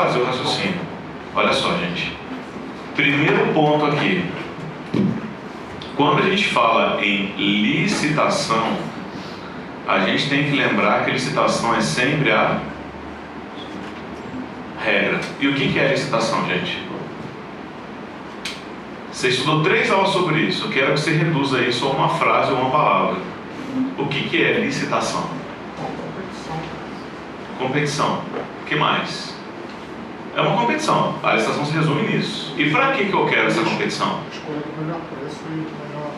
fazer o raciocínio. Olha só, gente. Primeiro ponto aqui. Quando a gente fala em licitação, a gente tem que lembrar que licitação é sempre a regra. E o que é licitação, gente? Você estudou 3 aulas sobre isso. Eu quero que você reduza isso a uma frase ou uma palavra. O que é licitação? Competição. O que mais? É uma competição. A licitação se resume nisso. E para que eu quero essa competição? Escolha o melhor preço e melhor...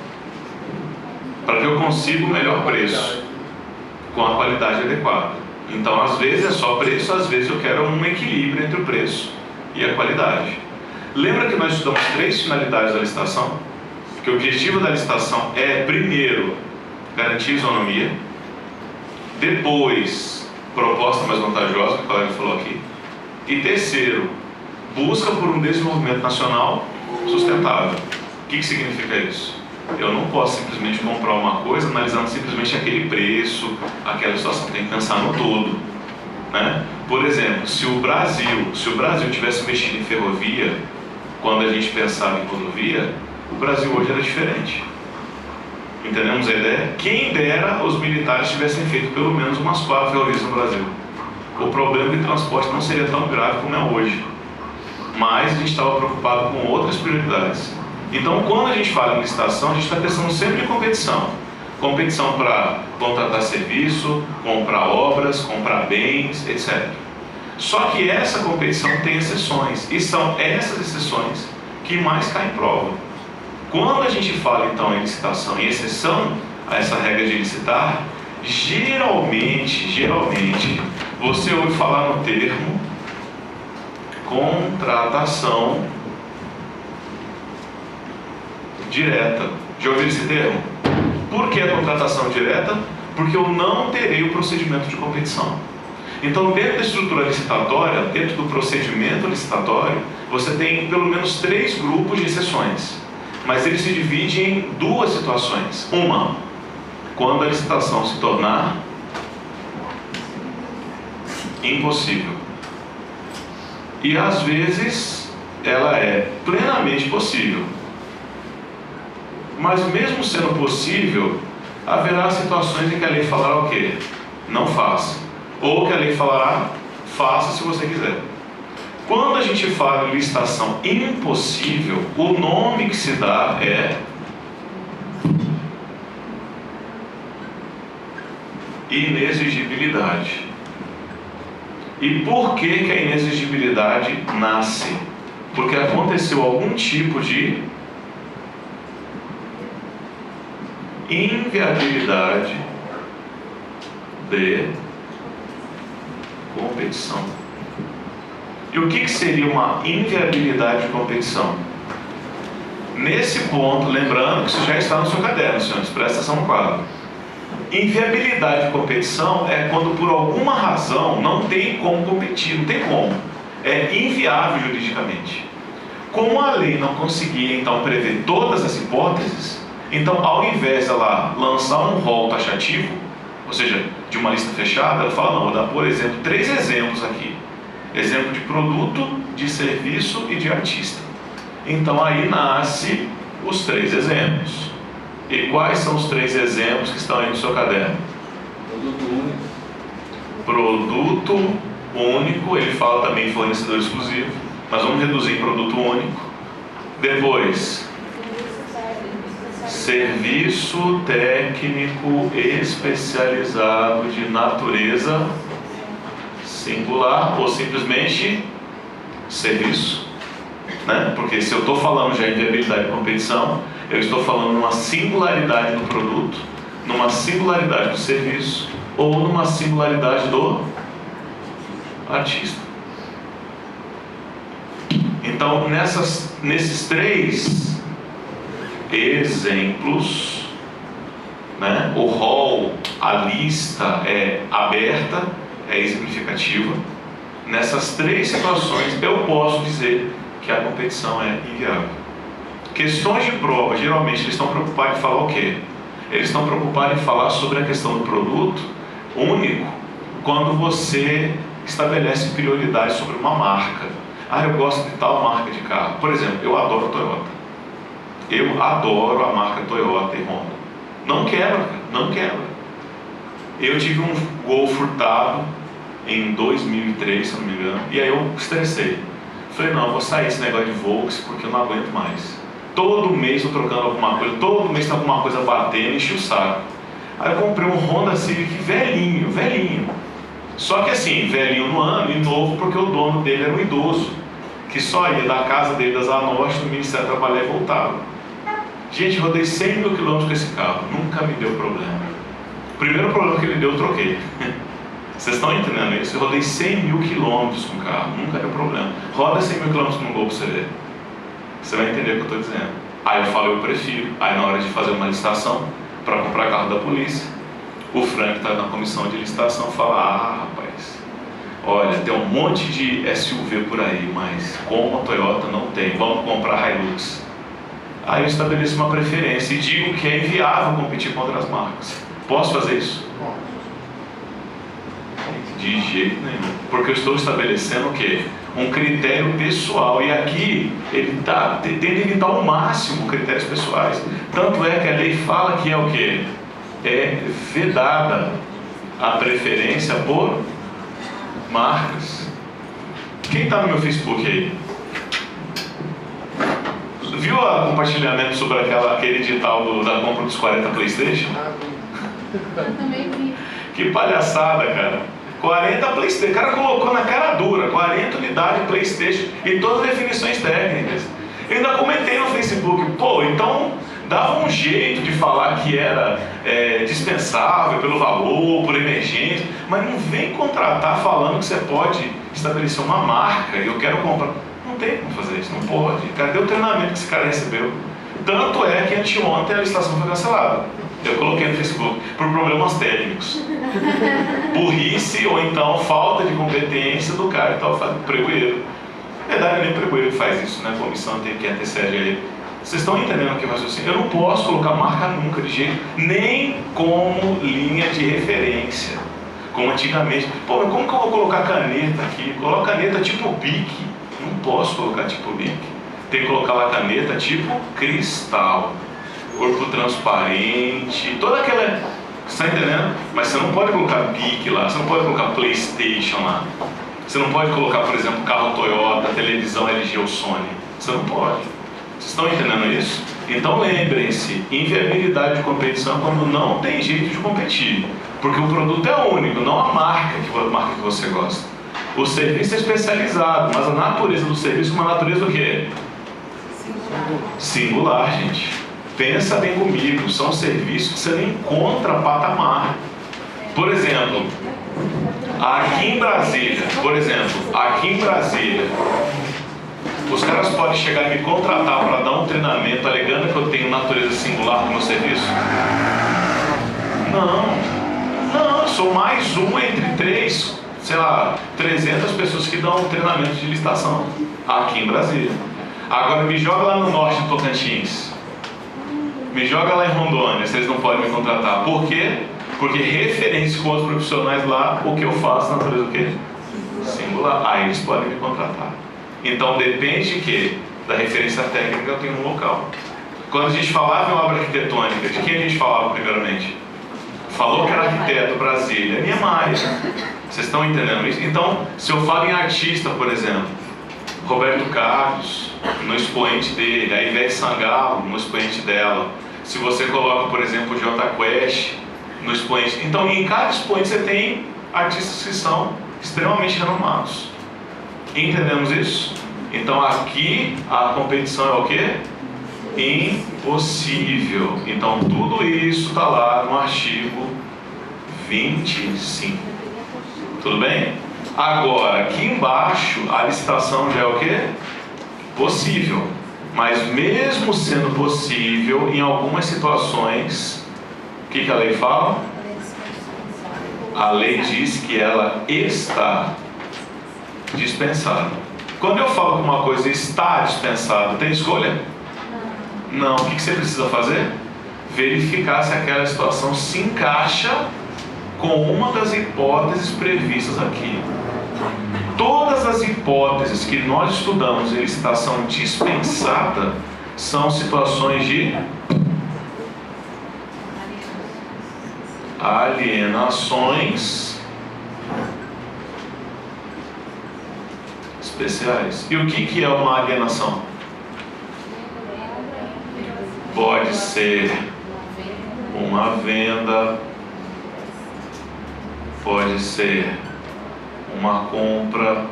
Para que eu consiga o melhor preço com a qualidade adequada. Então, às vezes é só preço, às vezes eu quero um equilíbrio entre o preço e a qualidade. Lembra que nós estudamos 3 finalidades da licitação? Que o objetivo da licitação é, primeiro, garantir isonomia, depois, proposta mais vantajosa, que o colega falou aqui, e terceiro, busca por um desenvolvimento nacional sustentável. O que significa isso? Eu não posso simplesmente comprar uma coisa analisando simplesmente aquele preço, aquela situação. Tem que pensar no todo, né? Por exemplo, se o Brasil tivesse mexido em ferrovia, quando a gente pensava em rodovia, o Brasil hoje era diferente. Entendemos a ideia? Quem dera os militares tivessem feito pelo menos umas 4 ferrovias no Brasil. O problema de transporte não seria tão grave como é hoje. Mas a gente estava preocupado com outras prioridades. Então, quando a gente fala em licitação, a gente está pensando sempre em competição. Competição para contratar serviço, comprar obras, comprar bens, etc. Só que essa competição tem exceções. E são essas exceções que mais caem em prova. Quando a gente fala, então, em licitação, em exceção a essa regra de licitar, geralmente, você ouve falar no termo contratação direta. Já ouviu esse termo? Por que a contratação direta? Porque eu não terei o procedimento de competição. Então, dentro da estrutura licitatória, dentro do procedimento licitatório, você tem pelo menos 3 grupos de exceções. Mas ele se divide em 2 situações. Uma, quando a licitação se tornar impossível. E às vezes ela é plenamente possível. Mas mesmo sendo possível, haverá situações em que a lei falará o quê? Não faça. Ou que a lei falará, faça se você quiser. Quando a gente fala em licitação impossível, o nome que se dá é inexigibilidade. E por que a inexigibilidade nasce? Porque aconteceu algum tipo de inviabilidade de competição. E o que seria uma inviabilidade de competição? Nesse ponto, lembrando que isso já está no seu caderno, senhores, presta atenção no quadro. Inviabilidade de competição é quando por alguma razão não tem como competir, não tem como. É inviável juridicamente. Como a lei não conseguia então prever todas as hipóteses, então ao invés dela lançar um rol taxativo, ou seja, de uma lista fechada, ela fala, não, vou dar, por exemplo, 3 exemplos aqui. Exemplo de produto, de serviço e de artista. Então aí nasce os 3 exemplos. E quais são os 3 exemplos que estão aí no seu caderno? Produto único. Produto único, ele fala também em fornecedor exclusivo, mas vamos reduzir em produto único. Depois, serviço técnico especializado de natureza singular ou simplesmente serviço, né? Porque se eu estou falando já em viabilidade de competição, eu estou falando numa singularidade do produto, numa singularidade do serviço ou numa singularidade do artista. Então, nesses 3 exemplos, né, o rol, a lista é aberta, é exemplificativa. Nessas 3 situações eu posso dizer que a competição é inviável. Questões de prova, geralmente eles estão preocupados em falar o quê? Eles estão preocupados em falar sobre a questão do produto único quando você estabelece prioridades sobre uma marca. Ah, eu gosto de tal marca de carro. Por exemplo, eu adoro Toyota. Eu adoro a marca Toyota e Honda. Não quebra, cara, não quebra. Eu tive um Gol furtado em 2003, se eu não me engano, e aí eu estressei. Falei, não, eu vou sair desse negócio de Volks porque eu não aguento mais. Todo mês eu trocando alguma coisa, todo mês tem alguma coisa batendo, enchi o saco. Aí eu comprei um Honda Civic velhinho, velhinho. Só que assim, velhinho no ano e novo porque o dono dele era um idoso, que só ia da casa dele das Anorte no Ministério do Trabalho e voltava. Gente, eu rodei 100 mil quilômetros com esse carro, nunca me deu problema. O primeiro problema que ele deu, eu troquei. Vocês estão entendendo isso? Eu rodei 100 mil quilômetros com o carro, nunca deu problema. Roda 100 mil quilômetros com um Gol pra você ver. Você vai entender o que eu estou dizendo. Aí eu falo, eu prefiro. Aí na hora de fazer uma licitação para comprar carro da polícia, o Frank está na comissão de licitação e fala, ah, rapaz, olha, tem um monte de SUV por aí, mas como a Toyota não tem, vamos comprar Hilux. Aí eu estabeleço uma preferência e digo que é inviável competir contra as marcas. Posso fazer isso? De jeito nenhum. Porque eu estou estabelecendo o quê? Um critério pessoal. E aqui ele tenta evitar ao máximo critérios pessoais. Tanto é que a lei fala que é o quê? É vedada a preferência por marcas. Quem está no meu Facebook aí? Viu o compartilhamento sobre aquele edital da compra dos 40 PlayStation? Eu também vi. Que palhaçada, cara. 40 PlayStation. O cara colocou na cara dura 40 unidades de PlayStation e todas as definições técnicas. Eu ainda comentei no Facebook, pô, então dava um jeito de falar que era dispensável pelo valor, por emergência, mas não vem contratar falando que você pode estabelecer uma marca e eu quero comprar. Não tem como fazer isso, não pode. Cadê o treinamento que esse cara recebeu? Tanto é que anteontem a licitação foi cancelada. Eu coloquei no Facebook, por problemas técnicos. Burrice ou então falta de competência do cara que estava fazendo pregoeiro. Na verdade, nem pregoeiro que faz isso, né? A comissão tem que antecede aí. Vocês estão entendendo o que é raciocínio? Eu não posso colocar marca nunca de jeito, nem como linha de referência, como antigamente. Pô, mas como que eu vou colocar caneta aqui? Coloca caneta tipo Bic. Não posso colocar tipo Bic. Tem que colocar lá caneta tipo cristal. Corpo transparente, toda aquela... Você está entendendo? Mas você não pode colocar Bic lá, você não pode colocar PlayStation lá. Você não pode colocar, por exemplo, carro Toyota, televisão LG ou Sony. Você não pode. Vocês estão entendendo isso? Então lembrem-se, inviabilidade de competição é quando não tem jeito de competir. Porque o produto é único, não a marca que você gosta. O serviço é especializado, mas a natureza do serviço é uma natureza o quê? Singular, gente. Pensa bem comigo, são serviços que você não encontra patamar. Por exemplo, aqui em Brasília, os caras podem chegar e me contratar para dar um treinamento alegando que eu tenho natureza singular no meu serviço? Não, eu sou mais um entre 300 pessoas que dão um treinamento de licitação aqui em Brasília. Agora me joga lá no norte, em Tocantins. Me joga lá em Rondônia, vocês não podem me contratar. Por quê? Porque referência com outros profissionais lá, o que eu faço, natureza o quê? Singular. Aí eles podem me contratar. Então depende de quê? Da referência técnica que eu tenho no local. Quando a gente falava em obra arquitetônica, de quem a gente falava primeiramente? Falou que era arquiteto, Brasília, Niemeyer. Vocês estão entendendo isso? Então, se eu falo em artista, por exemplo, Roberto Carlos, no expoente dele, a Ivete Sangalo, no expoente dela. Se você coloca, por exemplo, o Jota Quest no expoente. Então, em cada expoente você tem artistas que são extremamente renomados. Entendemos isso? Então, aqui a competição é o quê? Impossível. Então, tudo isso está lá no artigo 25. Tudo bem? Agora, aqui embaixo, a licitação já é o quê? Possível. Mas mesmo sendo possível, em algumas situações, o que a lei fala? A lei diz que ela está dispensada. Quando eu falo que uma coisa está dispensada, tem escolha? Não. O que você precisa fazer? Verificar se aquela situação se encaixa com uma das hipóteses previstas aqui. Todas as hipóteses que nós estudamos em licitação dispensada são situações de alienações especiais. E o que é uma alienação? Pode ser uma venda, pode ser uma compra,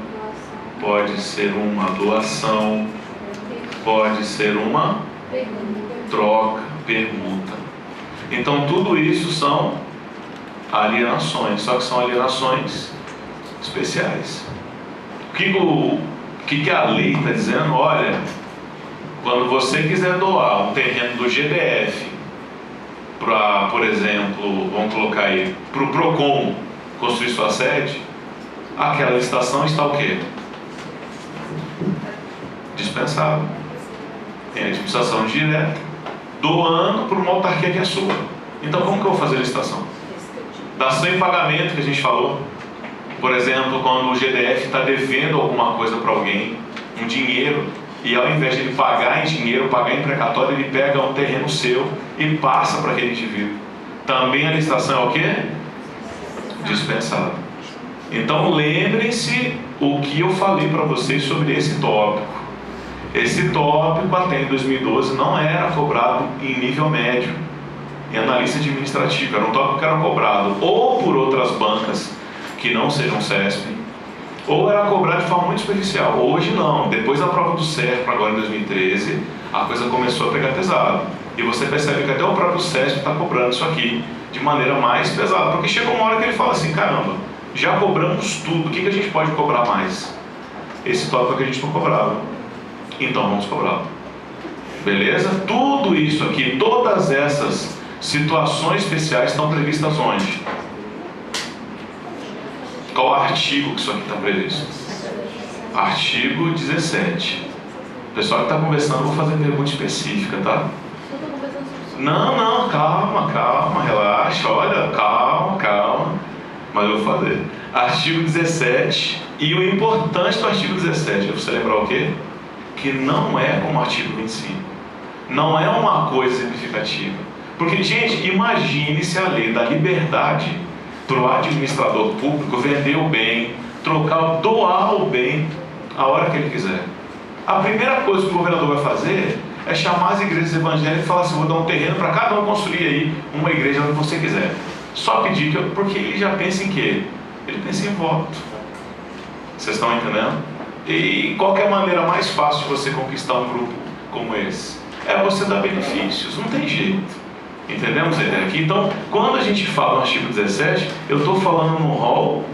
pode ser uma doação, pode ser uma troca, permuta. Então tudo isso são alienações, só que são alienações especiais. O que a lei está dizendo? Olha, quando você quiser doar um terreno do GDF para, por exemplo, vamos colocar aí, para o PROCON construir sua sede, aquela licitação está o quê? Dispensada. Tem a dispensação direta, doando para uma autarquia que é sua. Então como que eu vou fazer a licitação? Dação em pagamento que a gente falou. Por exemplo, quando o GDF está devendo alguma coisa para alguém, um dinheiro, e ao invés de ele pagar em dinheiro, pagar em precatório, ele pega um terreno seu e passa para aquele indivíduo. Também a licitação é o quê? Dispensada. Então lembrem-se o que eu falei para vocês sobre esse tópico. Esse tópico até em 2012 não era cobrado em nível médio, em analista administrativa. Era um tópico que era cobrado ou por outras bancas que não sejam CESP, ou era cobrado de forma muito superficial. Hoje não. Depois da prova do CERP, agora em 2013, a coisa começou a pegar pesado. E você percebe que até o próprio CESP está cobrando isso aqui de maneira mais pesada. Porque chega uma hora que ele fala assim, caramba, já cobramos tudo, o que a gente pode cobrar mais? Esse tópico que a gente não cobrava. Então vamos cobrar. Beleza? Tudo isso aqui, todas essas situações especiais estão previstas onde? Qual artigo que isso aqui está previsto? Artigo 17. O pessoal que está conversando, eu vou fazer pergunta específica, tá? Não, calma, relaxa, olha, calma. Mas eu vou fazer. Artigo 17. E o importante do artigo 17 é você lembrar o quê? Que não é como o artigo 25. Não é uma coisa significativa. Porque, gente, imagine se a lei da liberdade para o administrador público vender o bem, trocar, doar o bem a hora que ele quiser. A primeira coisa que o governador vai fazer é chamar as igrejas evangélicas e falar assim, vou dar um terreno para cada um construir aí uma igreja onde você quiser. Só pedir, porque ele já pensa em quê? Ele pensa em voto. Vocês estão entendendo? E qual que é a maneira mais fácil de você conquistar um grupo como esse? É você dar benefícios, não tem jeito. Entendemos a ideia aqui? Então, quando a gente fala no artigo 17, eu estou falando no rol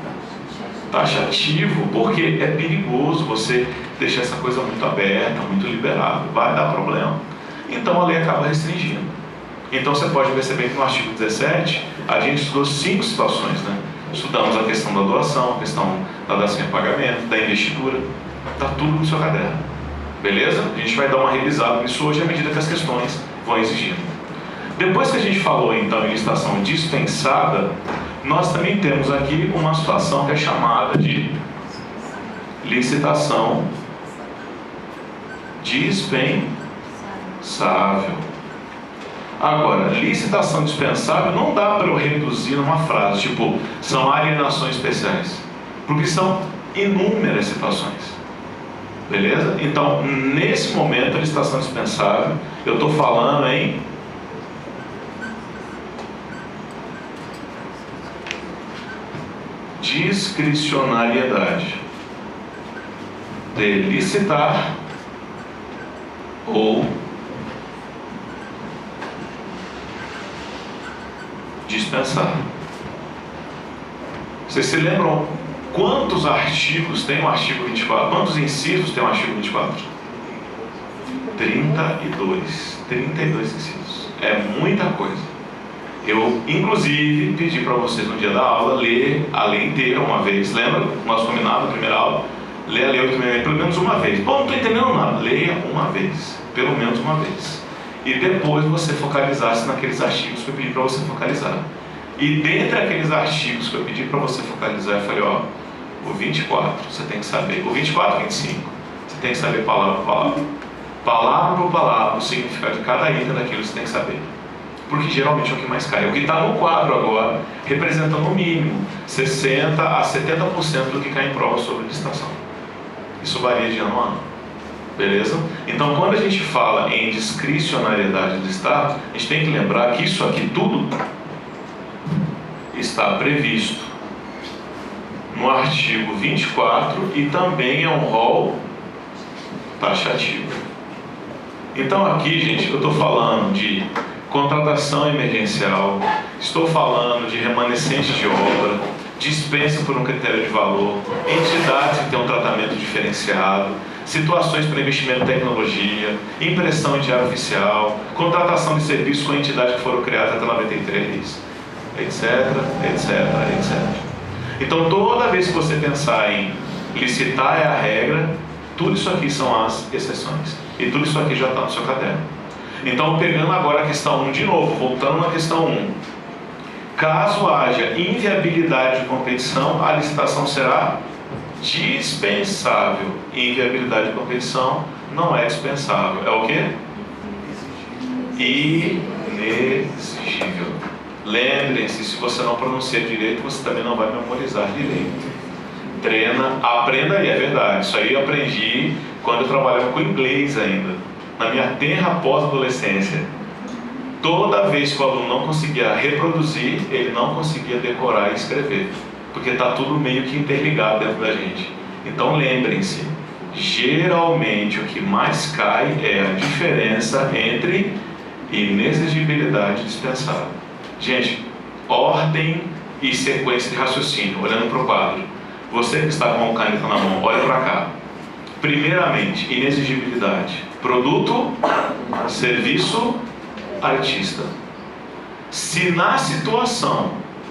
taxativo, porque é perigoso você deixar essa coisa muito aberta, muito liberada, vai dar problema. Então a lei acaba restringindo. Então você pode perceber que no artigo 17, a gente estudou 5 situações, né? Estudamos a questão da doação, a questão da dação em pagamento, da investidura, está tudo no seu caderno. Beleza? A gente vai dar uma revisada nisso hoje à medida que as questões vão exigindo. Depois que a gente falou então em licitação dispensada, nós também temos aqui uma situação que é chamada de licitação dispensável. Agora, licitação dispensável não dá para eu reduzir numa frase, tipo, são alienações especiais, porque são inúmeras situações. Beleza? Então, nesse momento, a licitação dispensável, eu estou falando em discricionariedade de licitar ou dispensar. Vocês se lembram quantos artigos tem o artigo 24? Quantos incisos tem o artigo 24? 32 incisos. É muita coisa. Eu, inclusive, pedi para vocês no dia da aula ler a lei inteira uma vez. Lembra? Nosso combinado na primeira aula? Leia a lei 866 pelo menos uma vez. Bom, não estou entendendo nada. Leia uma vez. Pelo menos uma vez. E depois você focalizasse naqueles artigos que eu pedi para você focalizar. E dentre aqueles artigos que eu pedi para você focalizar, eu falei, ó, O 24, você tem que saber. O 24 e 25, você tem que saber palavra por palavra. Palavra por palavra, o significado de cada item daquilo você tem que saber. Porque geralmente é o que mais cai. O que está no quadro agora representa no mínimo 60% a 70% do que cai em prova sobre licitação. Isso varia de ano a ano. Beleza? Então, quando a gente fala em discricionariedade do Estado, a gente tem que lembrar que isso aqui tudo está previsto no artigo 24 e também é um rol taxativo. Então aqui, gente, eu estou falando de contratação emergencial, estou falando de remanescente de obra, dispensa por um critério de valor, entidades que têm um tratamento diferenciado, situações para investimento em tecnologia, impressão em diário oficial, contratação de serviços com entidades que foram criadas até 93, etc, etc, etc. Então, toda vez que você pensar em licitar é a regra, tudo isso aqui são as exceções. E tudo isso aqui já está no seu caderno. Então, pegando agora a questão 1 de novo, voltando na questão 1. Caso haja inviabilidade de competição, a licitação será dispensável. Inviabilidade de competição não é dispensável. É o quê? Inexigível. Lembrem-se, se você não pronuncia direito, você também não vai memorizar direito. Treina, aprenda aí, é verdade. Isso aí eu aprendi quando eu trabalhava com inglês ainda. Na minha tenra pós-adolescência. Toda vez que o aluno não conseguia reproduzir, ele não conseguia decorar e escrever. Porque está tudo meio que interligado dentro da gente. Então lembrem-se, geralmente o que mais cai é a diferença entre inexigibilidade e dispensável. Gente, ordem e sequência de raciocínio, olhando para o quadro. Você que está com a caneta na mão, olha para cá. Primeiramente, inexigibilidade. Produto, serviço, artista. Se na situação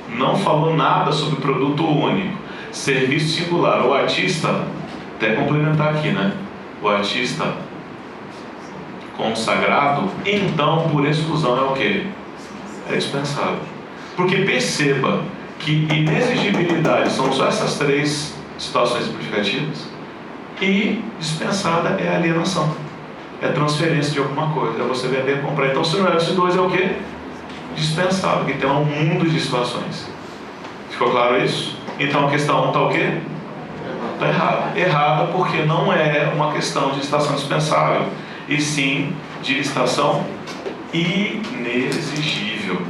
não falou nada sobre produto único, serviço singular ou artista, até complementar aqui, né? O artista consagrado, então por exclusão é o quê? É dispensável. Porque perceba que inexigibilidade são só essas três situações simplificativas e dispensada é alienação, é transferência de alguma coisa, é você vender e comprar. Então se não é esses dois, é o quê? Dispensável, que tem um mundo de situações. Ficou claro isso? Então a questão 1 está o quê? Está errada. Errada porque não é uma questão de licitação dispensável, e sim de licitação inexigível.